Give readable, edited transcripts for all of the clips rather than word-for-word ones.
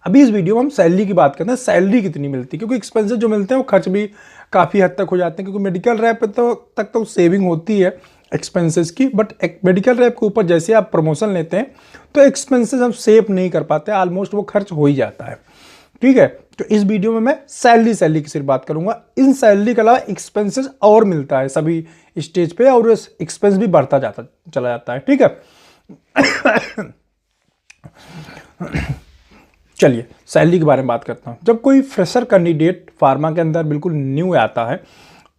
अभी इस वीडियो में हम सैलरी की बात करते हैं, सैलरी कितनी मिलती है, क्योंकि एक्सपेंसेस जो मिलते हैं वो खर्च भी काफ़ी हद तक हो जाते हैं, क्योंकि मेडिकल रैप पे तो सेविंग होती है एक्सपेंसेस की, बट मेडिकल रैप के ऊपर जैसे आप प्रमोशन लेते हैं तो एक्सपेंसेस हम सेव नहीं कर पाते, ऑलमोस्ट वो खर्च हो ही जाता है। ठीक है, तो इस वीडियो में मैं सैलरी की सिर्फ बात करूंगा। इन सैलरी के अलावा एक्सपेंसेस और मिलता है सभी स्टेज पे, और एक्सपेंस भी बढ़ता चला जाता है। ठीक है चलिए सैलरी के बारे में बात करता हूँ। जब कोई फ्रेशर कैंडिडेट फार्मा के अंदर बिल्कुल न्यू आता है,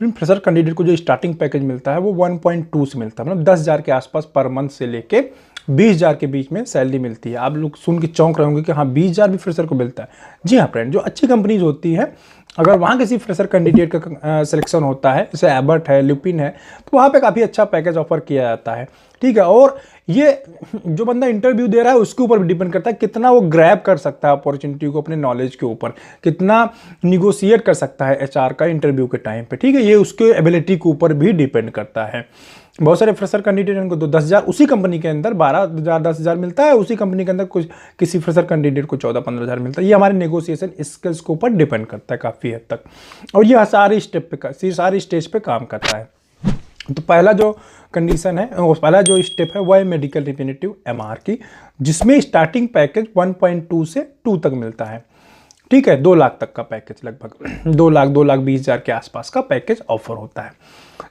फिर फ्रेशर कैंडिडेट को जो स्टार्टिंग पैकेज मिलता है वो 1.2 से मिलता है, मतलब 10,000 के आसपास पर मंथ से लेके 20,000 के बीच में सैलरी मिलती है। आप लोग सुन के चौंक रहे होंगे कि हाँ 20,000 भी फ्रेशर को मिलता है। जी हाँ फ्रेंड, जो अच्छी कंपनीज होती है, अगर वहाँ किसी फ्रेशर कैंडिडेट का सिलेक्शन होता है, जैसे एबर्ट है, ल्यूपिन है, तो वहाँ पे काफ़ी अच्छा पैकेज ऑफर किया जाता है। ठीक है, और ये जो बंदा इंटरव्यू दे रहा है उसके ऊपर भी डिपेंड करता है कितना वो ग्रैब कर सकता है अपॉर्चुनिटी को, अपने नॉलेज के ऊपर कितना निगोशिएट कर सकता है एचआर का इंटरव्यू के टाइम पे। ठीक है, ये उसके एबिलिटी के ऊपर भी डिपेंड करता है। बहुत सारे फ्रेशर कैंडिडेट को तो 10,000 उसी कंपनी के अंदर 12,000 10,000 मिलता है, उसी कंपनी के अंदर कुछ किसी फ्रेशर कैंडिडेट को 14-15,000 मिलता है। ये हमारे नेगोशिएशन स्किल्स के ऊपर डिपेंड करता है काफ़ी हद तक, और ये सारी स्टेज पे काम करता है। तो पहला जो कंडीशन है, पहला जो स्टेप है वो है मेडिकल रिप्रेजेंटेटिव एमआर की, जिसमें स्टार्टिंग पैकेज 1.2 से 2 तक मिलता है। ठीक है, 2 लाख तक का पैकेज, लगभग 2,20,000 के आसपास का पैकेज ऑफर होता है।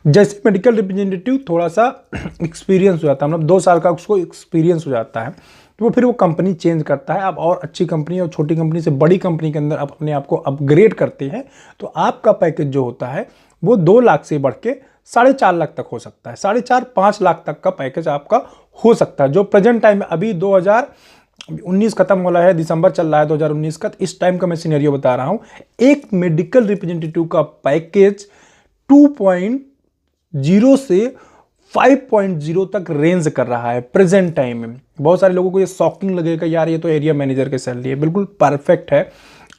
जैसे मेडिकल रिप्रेजेंटेटिव थोड़ा सा एक्सपीरियंस हो जाता है, मतलब 2 साल का उसको एक्सपीरियंस हो जाता है, तो फिर वो कंपनी चेंज करता है। आप और अच्छी कंपनी और छोटी कंपनी से बड़ी कंपनी के अंदर अपने आप को अपग्रेड करते हैं, तो आपका पैकेज जो होता है वो 2 लाख से बढ़ के 4.5 लाख तक हो सकता है। 4.5-5 लाख तक का पैकेज आपका हो सकता है, जो प्रेजेंट टाइम में अभी 2019 खत्म हो रहा है, दिसंबर चल रहा है 2019 का, इस टाइम का मैं सिनेरियो बता रहा हूं। एक मेडिकल रिप्रेजेंटेटिव का पैकेज 2.0 से 5.0 तक रेंज कर रहा है प्रेजेंट टाइम में। बहुत सारे लोगों को ये शॉकिंग लगेगा, यार ये तो एरिया मैनेजर की सैलरी है। बिल्कुल परफेक्ट है,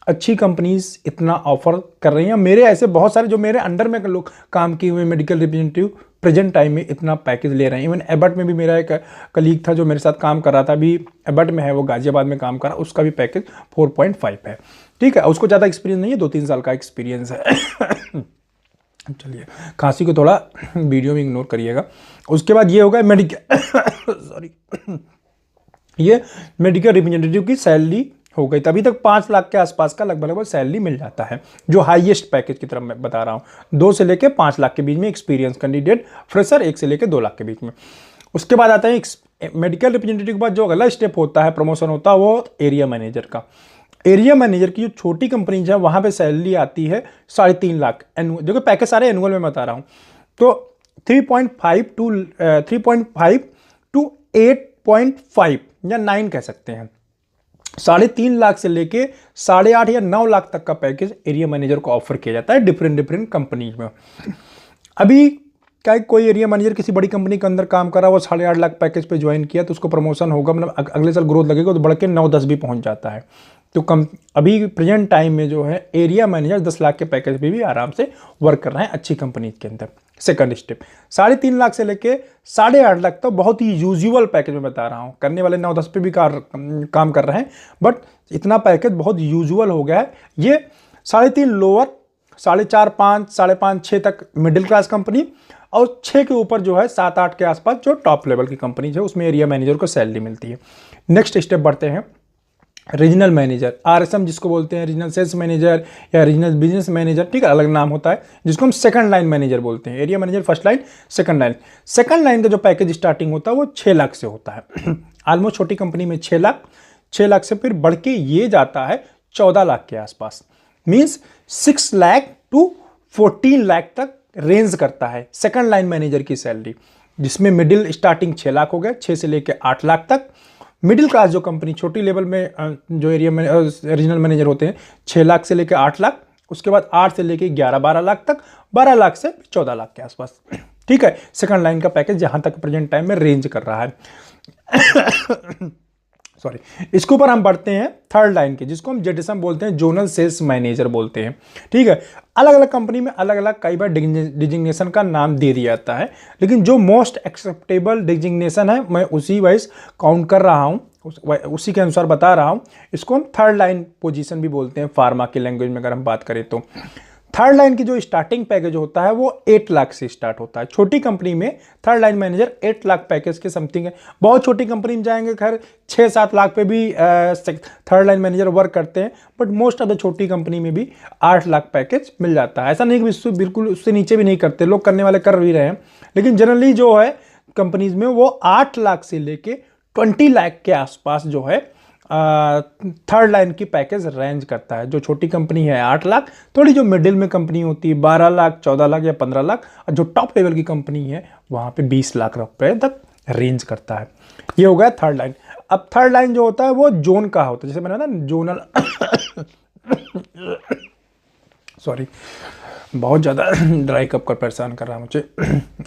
अच्छी कंपनीज इतना ऑफर कर रही हैं। मेरे ऐसे बहुत सारे जो मेरे अंडर में लोग काम किए हुए मेडिकल रिप्रेजेंटेटिव प्रेजेंट टाइम में इतना पैकेज ले रहे हैं। इवन एबर्ट में भी मेरा एक कलीग था जो मेरे साथ काम कर रहा था, अभी एबर्ट में है, वो गाजियाबाद में काम कर रहा है, उसका भी पैकेज 4.5 है। ठीक है, उसको ज़्यादा एक्सपीरियंस नहीं है, 2-3 साल का एक्सपीरियंस है। चलिए, खांसी को थोड़ा वीडियो में इग्नोर करिएगा। उसके बाद ये होगा मेडिकल सॉरी ये मेडिकल रिप्रेजेंटेटिव की सैलरी हो गई। तभी तक 5 लाख के आसपास का लगभग सैलरी मिल जाता है, जो हाईएस्ट पैकेज की तरफ मैं बता रहा हूँ। 2 से लेके 5 लाख के बीच में एक्सपीरियंस कैंडिडेट, फ्रेशर 1 से लेके 2 लाख के बीच में। उसके बाद आता है मेडिकल रिप्रेजेंटेटिव के बाद जो अगला स्टेप होता है, प्रमोशन होता है, वो एरिया मैनेजर का। एरिया मैनेजर की जो छोटी कंपनीज है वहाँ पे सैलरी आती है 3.5 लाख एनुअल, जो कि पैकेज सारे एनुअल में बता रहा हूँ। तो 3.5 टू 8.5 या 9 कह सकते हैं। 3.5 लाख से लेके 8.5 या 9 लाख तक का पैकेज एरिया मैनेजर को ऑफर किया जाता है डिफरेंट कंपनीज में। अभी क्या कोई एरिया मैनेजर किसी बड़ी कंपनी के अंदर काम कर रहा है, वो 8.5 लाख पैकेज पे ज्वाइन किया, तो उसको प्रमोशन होगा, मतलब अगले साल ग्रोथ लगेगा तो बढ़ के 9-10 भी पहुंच जाता है। तो अभी प्रेजेंट टाइम में जो है एरिया मैनेजर 10 लाख के पैकेज पे भी आराम से वर्क कर रहे हैं अच्छी कंपनी के अंदर। सेकंड स्टेप 3.5 लाख से लेके 8.5 लाख तक बहुत ही यूजुअल पैकेज में बता रहा हूँ, करने वाले 9-10 पे भी काम कर रहे हैं, बट इतना पैकेज बहुत यूजुअल हो गया है। ये 3.5 लोअर, 4.5, 5, 5.5, 6 तक मिडिल क्लास कंपनी, और 6 के ऊपर जो है 7-8 के आसपास जो टॉप लेवल की कंपनी है, उसमें एरिया मैनेजर को सैलरी मिलती है। नेक्स्ट स्टेप बढ़ते हैं, रीजनल मैनेजर, आरएसएम जिसको बोलते हैं, रीजनल सेल्स मैनेजर या रीजनल बिजनेस मैनेजर, ठीक है, अलग नाम होता है, जिसको हम सेकंड लाइन मैनेजर बोलते हैं। Area manager first line, second line. Second line का जो पैकेज स्टार्टिंग होता है वो 6 लाख से होता है। ऑलमोस्ट छोटी कंपनी में 6 लाख से फिर बढ़ के ये जाता है 14 लाख के आसपास, मीन्स 6 लाख टू 14 लाख तक रेंज करता है सेकंड लाइन मैनेजर की सैलरी, जिसमें मिडिल स्टार्टिंग 6 लाख हो गया, 6 से लेके 8 लाख तक। मिडिल क्लास जो कंपनी छोटी लेवल में जो एरिया में रीजनल मैनेजर होते हैं 6 लाख से लेके 8 लाख, उसके बाद 8 से लेके 11-12 लाख तक, 12 लाख से 14 लाख के आसपास। ठीक है, सेकंड लाइन का पैकेज जहां तक प्रेजेंट टाइम में रेंज कर रहा है। सॉरी, इसके ऊपर हम बढ़ते हैं थर्ड लाइन के, जिसको हम जेडीएसएम बोलते हैं, जोनल सेल्स मैनेजर बोलते हैं। ठीक है, अलग अलग कंपनी में अलग अलग कई बार डिजिग्नेशन का नाम दे दिया जाता है, लेकिन जो मोस्ट एक्सेप्टेबल डिजिग्नेशन है मैं उसी वाइज काउंट कर रहा हूँ, उसी के अनुसार बता रहा हूँ। इसको हम थर्ड लाइन पोजीशन भी बोलते हैं फार्मा की लैंग्वेज में अगर हम बात करें तो। थर्ड लाइन की जो स्टार्टिंग पैकेज होता है वो 8 लाख से स्टार्ट होता है। छोटी कंपनी में third line manager 8 lakh package के समथिंग है। बहुत छोटी कंपनी में जाएंगे खैर 6-7 लाख पे भी थर्ड लाइन मैनेजर वर्क करते हैं, बट मोस्ट ऑफ द छोटी कंपनी में भी 8 लाख पैकेज मिल जाता है। ऐसा नहीं कि बिल्कुल उससे नीचे भी नहीं करते, लोग करने वाले कर भी रहे हैं, लेकिन जनरली जो है कंपनीज में वो 8 लाख से लेके 20 लाख के आसपास जो है थर्ड लाइन की पैकेज रेंज करता है। जो छोटी कंपनी है 8 लाख, थोड़ी जो मिडिल में कंपनी होती है 12 लाख, 14 लाख या 15 लाख, और जो टॉप लेवल की कंपनी है वहां पे 20 लाख रुपए तक रेंज करता है। ये हो गया थर्ड लाइन। अब थर्ड लाइन जो होता है वो जोन का होता है, जैसे मैंने ना जोनल सॉरी, बहुत ज़्यादा ड्राई कप कर परेशान कर रहा है मुझे,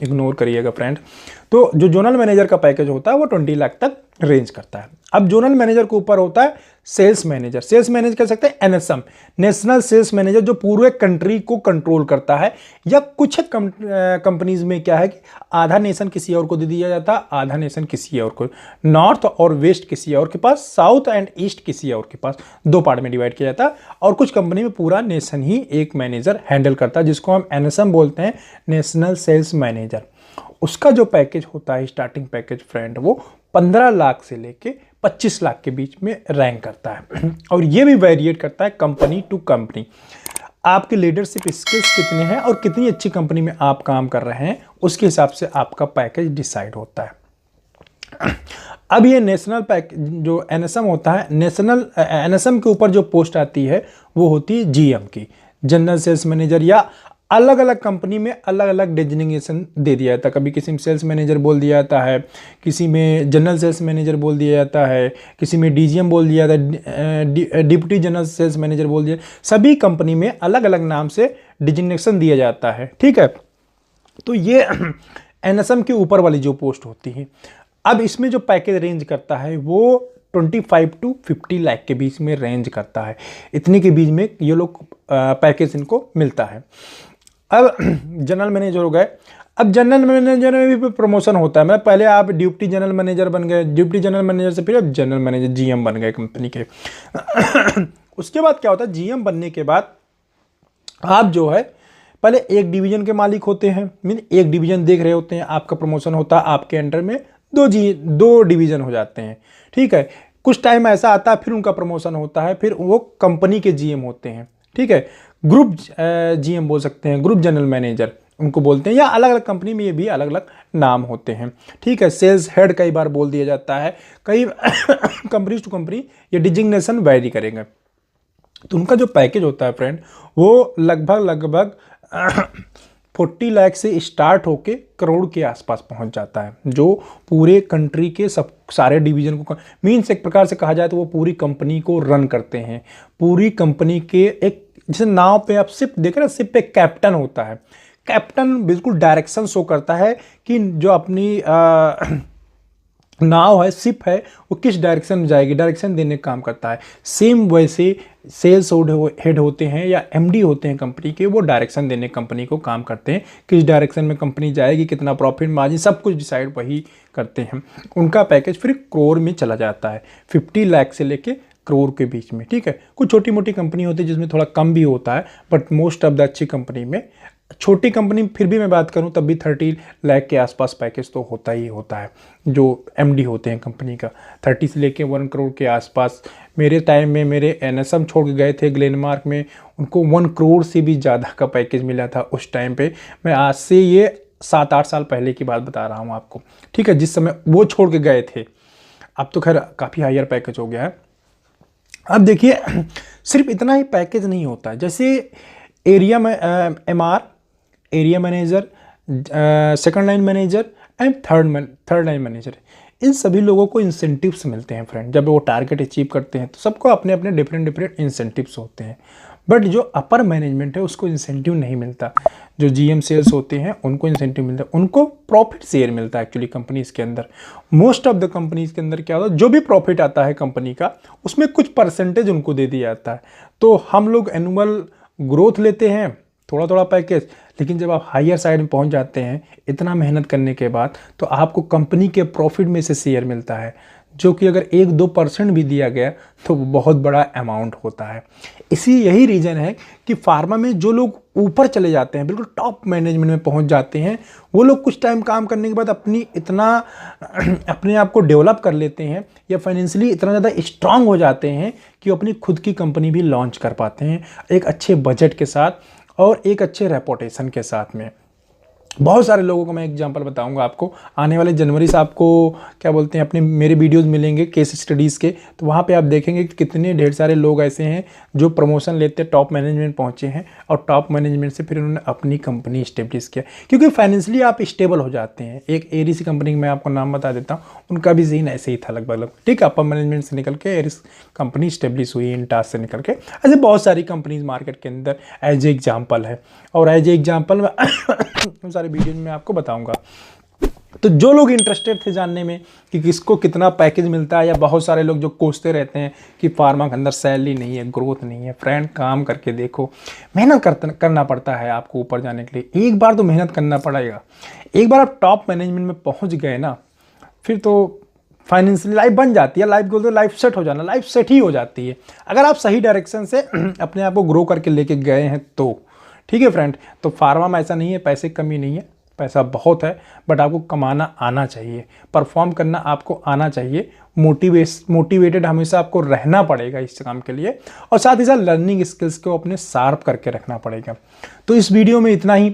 इग्नोर करिएगा फ्रेंड। तो जो जोनल मैनेजर का पैकेज होता है वो 20 लाख तक रेंज करता है। अब जोनल मैनेजर के ऊपर होता है सेल्स मैनेजर। सेल्स मैनेजर कह सकते हैं एनएसएम, नेशनल सेल्स मैनेजर, जो पूरे कंट्री को कंट्रोल करता है। या कुछ कंपनीज में क्या है कि आधा नेशन किसी और को दे दिया जाता है, आधा नेशन किसी और को, नॉर्थ और वेस्ट किसी और के पास, साउथ एंड ईस्ट किसी और के पास, 2 पार्ट में डिवाइड किया जाता है। और कुछ कंपनी में पूरा नेशन ही एक मैनेजर हैंडल करता है, जिसको हम एनएसएम बोलते हैं, नेशनल सेल्स मैनेजर। उसका जो पैकेज होता है स्टार्टिंग पैकेज फ्रेंड, वो 15 लाख से लेके 25 लाख के बीच में रैंक करता है। और ये भी वेरिएट करता है कंपनी टू कंपनी। आपके लीडरशिप स्किल्स कितने हैं और कितनी अच्छी कंपनी में आप काम कर रहे हैं, उसके हिसाब से आपका पैकेज डिसाइड होता है। अब ये नेशनल पैकेज जो एनएसएम होता है, नेशनल एनएसएम के ऊपर जो पोस्ट आती है वो होती है जीएम की, जनरल सेल्स मैनेजर। या अलग अलग कंपनी में अलग अलग डेजिग्नेशन दे दिया जाता है। कभी किसी में सेल्स मैनेजर बोल दिया जाता है, किसी में जनरल सेल्स मैनेजर बोल दिया जाता है, किसी में डीजीएम बोल दिया जाता है, डिप्टी जनरल सेल्स मैनेजर बोल दिया। सभी कंपनी में अलग अलग नाम से डिजिग्नेशन दिया जाता है। ठीक है, तो ये एनएसएम के ऊपर वाली जो पोस्ट होती है। अब इसमें जो पैकेज रेंज करता है वो 25 to 50 लाख के बीच में रेंज करता है। इतने के बीच में ये लोग पैकेज इनको मिलता है। अब जनरल मैनेजर हो गए। अब जनरल मैनेजर में भी प्रमोशन होता है। मतलब पहले आप डिप्टी जनरल मैनेजर बन गए, डिप्टी जनरल मैनेजर से फिर अब जनरल मैनेजर जीएम बन गए कंपनी के। उसके बाद क्या होता है, जीएम बनने के बाद आप जो है पहले एक डिवीजन के मालिक होते हैं, मीन एक डिवीजन देख रहे होते हैं। आपका प्रमोशन होता है, आपके अंडर में दो डिवीजन हो जाते हैं। ठीक है, कुछ टाइम ऐसा आता है फिर उनका प्रमोशन होता है, फिर वो कंपनी के जीएम होते हैं। ठीक है, ग्रुप जीएम बोल सकते हैं, ग्रुप जनरल मैनेजर उनको बोलते हैं, या अलग अलग कंपनी में ये भी अलग अलग नाम होते हैं। ठीक है, सेल्स हेड कई बार बोल दिया जाता है, कई कंपनी टू कंपनी ये डिजिग्नेशन वेरी करेंगे। तो उनका जो पैकेज होता है फ्रेंड, वो लगभग 40 लाख से स्टार्ट होके करोड़ के आसपास पहुंच जाता है, जो पूरे कंट्री के सारे डिवीजन को, मीन्स एक प्रकार से कहा जाए तो वो पूरी कंपनी को रन करते हैं। पूरी कंपनी के एक, जैसे नाव पे आप शिप देख रहे हैं, शिप पे कैप्टन होता है। कैप्टन बिल्कुल डायरेक्शन शो करता है कि जो अपनी नाव है, शिप है, वो किस डायरेक्शन में जाएगी, डायरेक्शन देने का काम करता है। सेम वैसे सेल्स हेड होते हैं या एमडी होते हैं कंपनी के, वो डायरेक्शन देने कंपनी को काम करते हैं, किस डायरेक्शन में कंपनी जाएगी, कितना प्रॉफिट मार्जिन, सब कुछ डिसाइड वही करते हैं। उनका पैकेज फिर करोड़ में चला जाता है, 50 लाख से लेके करोड़ के बीच में। ठीक है, कुछ छोटी मोटी कंपनी होती है जिसमें थोड़ा कम भी होता है, बट मोस्ट ऑफ द अच्छी कंपनी में, छोटी कंपनी फिर भी मैं बात करूं तब भी 30 लाख के आसपास पैकेज तो होता ही होता है। जो एमडी होते हैं कंपनी का 30 से लेके 1 करोड़ के आसपास। मेरे टाइम में मेरे एनएसएम छोड़ के गए थे ग्लेनमार्क में, उनको 1 करोड़ से भी ज़्यादा का पैकेज मिला था उस टाइम पे। मैं आज से ये 7-8 साल पहले की बात बता रहा हूँ आपको। ठीक है, जिस समय वो छोड़ के गए थे। अब तो खैर काफ़ी हायर पैकेज हो गया है। अब देखिए, सिर्फ इतना ही पैकेज नहीं होता है, जैसे एरिया में MR, area manager, second line manager and third line manager, इन सभी लोगों को इंसेंटिव्स मिलते हैं फ्रेंड। जब वो टारगेट अचीव करते हैं तो सबको अपने अपने डिफरेंट इंसेंटिव्स होते हैं। बट जो अपर मैनेजमेंट है उसको इंसेंटिव नहीं मिलता। जो जीएम सेल्स होते हैं उनको इंसेंटिव मिलता है, उनको प्रॉफिट शेयर मिलता है एक्चुअली कंपनीज के अंदर। मोस्ट ऑफ द कंपनीज के अंदर क्या होता है, जो भी प्रॉफिट आता है कंपनी का उसमें कुछ परसेंटेज उनको दे दिया जाता है। तो हम लोग एनुअल ग्रोथ लेते हैं, थोड़ा थोड़ा पैकेज, लेकिन जब आप हायर साइड में पहुंच जाते हैं इतना मेहनत करने के बाद, तो आपको कंपनी के प्रॉफिट में से शेयर मिलता है, जो कि अगर 1-2% भी दिया गया तो बहुत बड़ा अमाउंट होता है। यही रीज़न है कि फार्मा में जो लोग ऊपर चले जाते हैं, बिल्कुल टॉप मैनेजमेंट में पहुंच जाते हैं, वो लोग कुछ टाइम काम करने के बाद अपने आप को डेवलप कर लेते हैं या फाइनेंशियली इतना ज़्यादा स्ट्रांग हो जाते हैं कि वो अपनी खुद की कंपनी भी लॉन्च कर पाते हैं एक अच्छे बजट के साथ और एक अच्छे रेपुटेशन के साथ में। बहुत सारे लोगों को मैं एग्जांपल बताऊंगा आपको, आने वाले जनवरी से आपको क्या बोलते हैं अपने मेरे वीडियोस मिलेंगे केस स्टडीज़ के, तो वहाँ पे आप देखेंगे कि कितने ढेर सारे लोग ऐसे हैं जो प्रमोशन लेते टॉप मैनेजमेंट पहुँचे हैं और टॉप मैनेजमेंट से फिर उन्होंने अपनी कंपनी इस्टेब्लिश किया, क्योंकि फाइनेंशियली आप स्टेबल हो जाते हैं। एक एरिस कंपनी मैं आपको नाम बता देता हूँ, उनका भी सीन ऐसे ही था लगभग, ठीक है, अपर मैनेजमेंट से निकल के एरिस कंपनी इस्टेब्लिश हुई, इंटास से निकल के। ऐसे बहुत सारी कंपनीज मार्केट के अंदर एज ए एग्जाम्पल है, और एज ए एग्जाम्पल मैं सारे वीडियो में आपको बताऊंगा। तो जो लोग इंटरेस्टेड थे जानने में कि किसको कितना पैकेज मिलता है, या बहुत सारे लोग जो कोसते रहते हैं कि फार्मा के अंदर सैलरी नहीं है, ग्रोथ नहीं है, फ्रेंड काम करके देखो, मेहनत करना पड़ता है आपको ऊपर जाने के लिए। एक बार तो मेहनत करना पड़ेगा, एक बार आप टॉप मैनेजमेंट में पहुंच गए ना, फिर तो फाइनेंशियली लाइफ बन जाती है। लाइफ बोलते हैं लाइफ सेट हो जाना, लाइफ सेट ही हो जाती है अगर आप सही डायरेक्शन से अपने आप को ग्रो करके लेके गए हैं तो। ठीक है फ्रेंड, तो फार्मा में ऐसा नहीं है पैसे कमी नहीं है, पैसा बहुत है, बट आपको कमाना आना चाहिए, परफॉर्म करना आपको आना चाहिए, मोटिवेटेड हमेशा आपको रहना पड़ेगा इस काम के लिए, और साथ ही साथ लर्निंग स्किल्स को अपने शार्प करके रखना पड़ेगा। तो इस वीडियो में इतना ही।